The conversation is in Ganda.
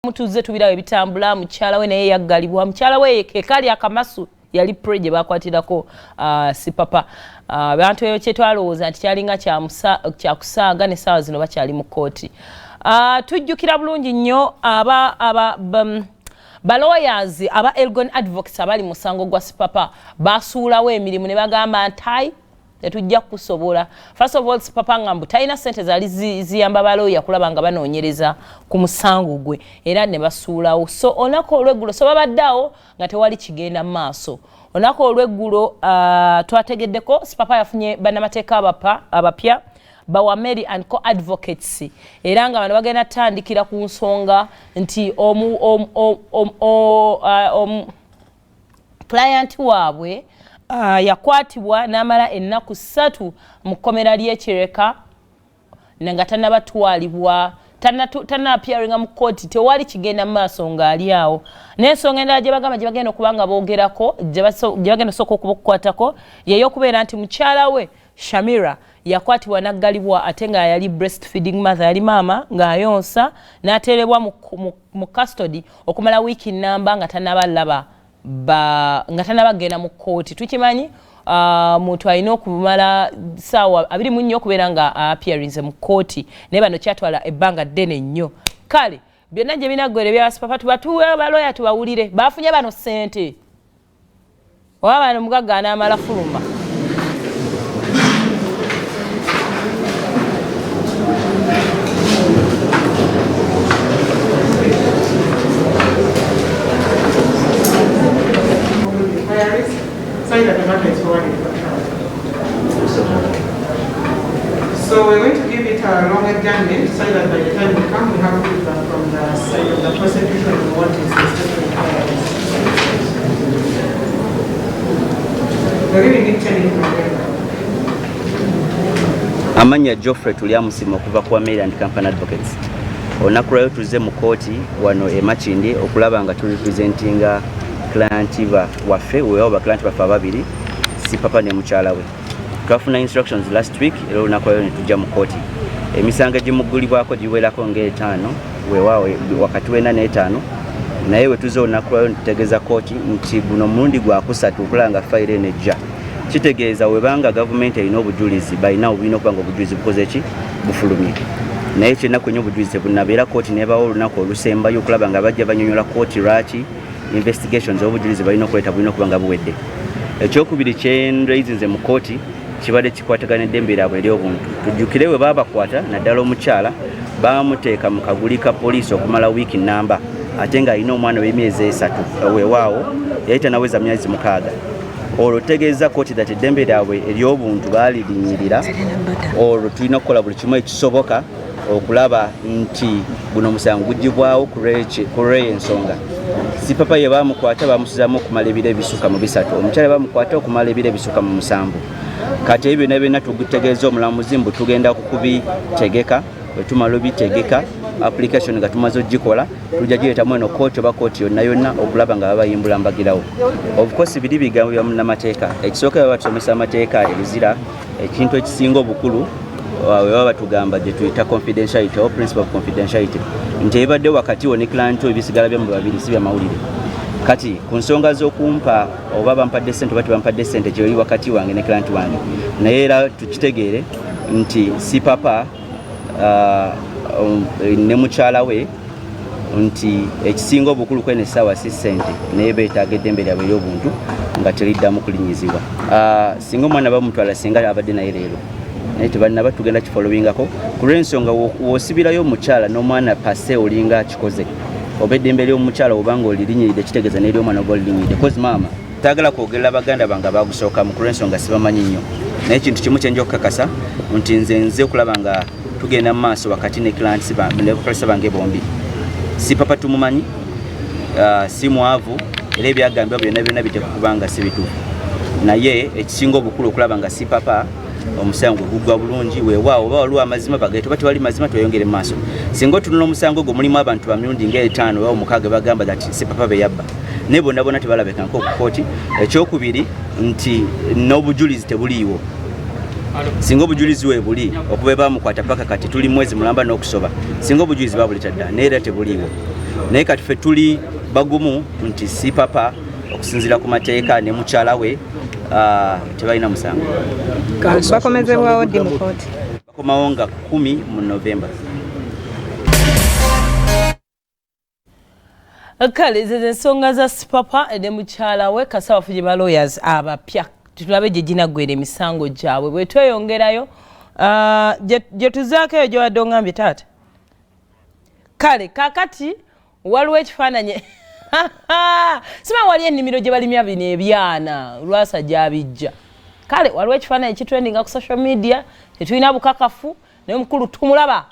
Mutuze tubirawe bitambula mukyala we naye yaggalibwa mukyala we kekali akamasu yali preje bakwatirako Sipapa abantu eyo kyetwalowooza nti kyalinga kya kusaaga ne saawa zino bakyali mu kooti tujjukira bulungi nnyo ba lawyers aba Elgon advocates abali musango gwa Sipapa basuulawo emirimu ne bagamba nti netujja kusobola. First of all, Sipapa ngambu talina sente zali ziyamba baloya kulaba nga banoonyereza ku musango gwe era ne basuulawo. So onako olweggulo so babaddawo nga tewali kigenda maaso. Onako olweggulo twategeddeko Sipapa yafunye bannamateeka abapya Bawameri and co-advocates era nga bano bagenda tandikira ku nsonga nti client waabwe yakwatibwa n'amala ennaku 3 mu kkomera ly'Ekireka nga tannabatwalibwa tannaappearinga mu kooti tewali kigenda mu maaso ng'ali awo n'ensonga endala gye bagamba gye bagenda okuba nga boogerako gye bagenda osooka okukwatako y'ey'okubeera nti mukyala we Shamira yakwatibwa n'aggalibwa ate nga yali breastfeeding mother yali maama ng'ayonsa n'ateerebwa mu custody okumala wiiki nnamba nga tannabalaba nga tanabagenda mu kooti. Tukimanyi muntu alina okumala ssaawa 24 okubeera nga appearinze mu kooti naye bano kyatwala ebbanga ddene nnyo. Kale byonna gye binaggwere bya Sipapa tubatuwe baloya tubawulire baafunye bano ssente oba bano mugagga anaamala fuluma. So we're going to give it a long adjournment so that by the time we come, we have feedback from the side of the prosecution on what is the statement. We're giving it 10 November. Amanya Geoffrey tuliamusima okuva kwa Mail and Company Advocates. Olunaku lwayo tuze mu kooti wano e Makindi okulaba nga turepresentinga client waffe wewa client baffe ababiri Sipapa ne mukyala we. Twafuna instructions last week era olunaku lwayo ne tujja mu kooti. Emisango gimuggulibwako giwerako ng'etaano weewaawo wakati w'ena n'etaano naye we tuze olunaku lwayo ne tutegeeza kooti nti guno mulundi gwakusatu okulaba nga fayiro eno ejja. Kitegeeza webanga gavumenti erina obujulizi balina obulina okuba nga obujulizi bukoze ki bufulumye. Naye kyennaku ennyo obujulizi bunnabeera kooti nebawo olunaku olusembayo okulaba nga bajja banyonyola kooti lwaki investigations obujulizi balina okuleeta bulina okuba nga buwedde. Ekyokubiri kyenreizinze mu kooti kibadde kikwatagana eddembe lyabwe ery'obuntu. Tujjukire we baabakwata naddala omukyala baamuteeka mu kaguli ka poliisi okumala wiiki nnamba ate ng'alina omwana w'emyezi 3 weewaawo yali tanaweza myezi 6. Olwo tegeeza kooti dati eddembe lyabwe ery'obuntu baalirinyirira olwo tulina okukola buli kimu ekisoboka okulaba nti guno omusango guggyibwawo ku lw'ensonga. Sipapa ye baamukwata baamusuzamu okumala ebiro ebisuka mu 3 omukyala baamukwata okumala ebiro ebisuka mu 7. Kati ebyo byonna tugutegeeza omulamuzi mbu tugenda kubitegeka bwe tumala obitegeka application nga tumaze ogikola tujja gireetamu eno kooti oba kooti yonna okulaba nga babayimbula mbagirawo. Obukosi biri bigambo bya munnamateeka ekisooka baba batusomesa amateeka ebizira ekintu ekisinga obukulu baba batugamba gye tuyita confidentiality or principle of confidentiality nti ebadde wakati wo ne client ebisigala byamu babiri si bya mawulire. Kati ku nsonga z'okumpa oba bampadde ssente oba tebampadde ssente gyoli wakati wange ne client wange naye era tukitegeere nti Sipapa ne mukyala we nti ekisinga obukulu kwene essaawa si ssente naye beetaaga eddembe lyabwe ery'obuntu nga teriddamu kulinyizibwa. Singa omwana bamutwala singa abadde naye leero naye tebalina tugenda kifolowingako ku lw'ensonga w'osibirayo omukyala n'omwana pase olinga kikoze oba eddembe ly'omukyala obanga olirinyiridde kitegeeza n'ery'omwana oba olirinyiridde kozi maama taagala kwogerera baganda bange bagusookamu ku lw'ensonga sibamanyi nnyo naye ekintu kimu kyenja okukakasa nti nze okulaba nga tugenda mu maaso wakati ne clients bange bombi. Sipapa tumumanyi si mwavu era ebyagambibwa byonna bitekukubanga si bituufu naye ekisinga obukulu okulaba nga Sipapa omusango guggwa bulungi weewaawo oba waliwo amazima bagaito oba tewali mazima tweyongere mu maaso. Singa otunula omusango gwo mulimu abantu bamirundi nga 5 oba 6 bagamba that Sipapa be yabba naye bonna tebalabeka nko ku kooti. Ekyokubiri nti n'obujulizi tebuliiwo singa obujulizi we buli okuba bamukwata paka kati tuli mwezi mulamba n'okusoba singa obujulizi babuleta dda neera tebuliiwo naye kati ffe tuli bagumu nti Sipapa okusinziira ku mateeka ne mukyala we tebalina musango. Bakomezebwawo ddi mu kooti? Bakomawo nga 10 mu Novemba. Kale ze ensonga za Sipapa ne mukyala we Kasawa Fujima lawyers abapya tulabe gye ginagwera emisango gyabwe bwe tweyongerayo gye tuzaako eyo gye wadde ongambye taata. Kale kakati waliwo ekifaananyi sima wali ennimiro gye balimya bino ebyana lwasa gyabijja. Kale waliwo ekifaananyi kitrendinga ku social media tetulina bukakafu naye omukulu tumulaba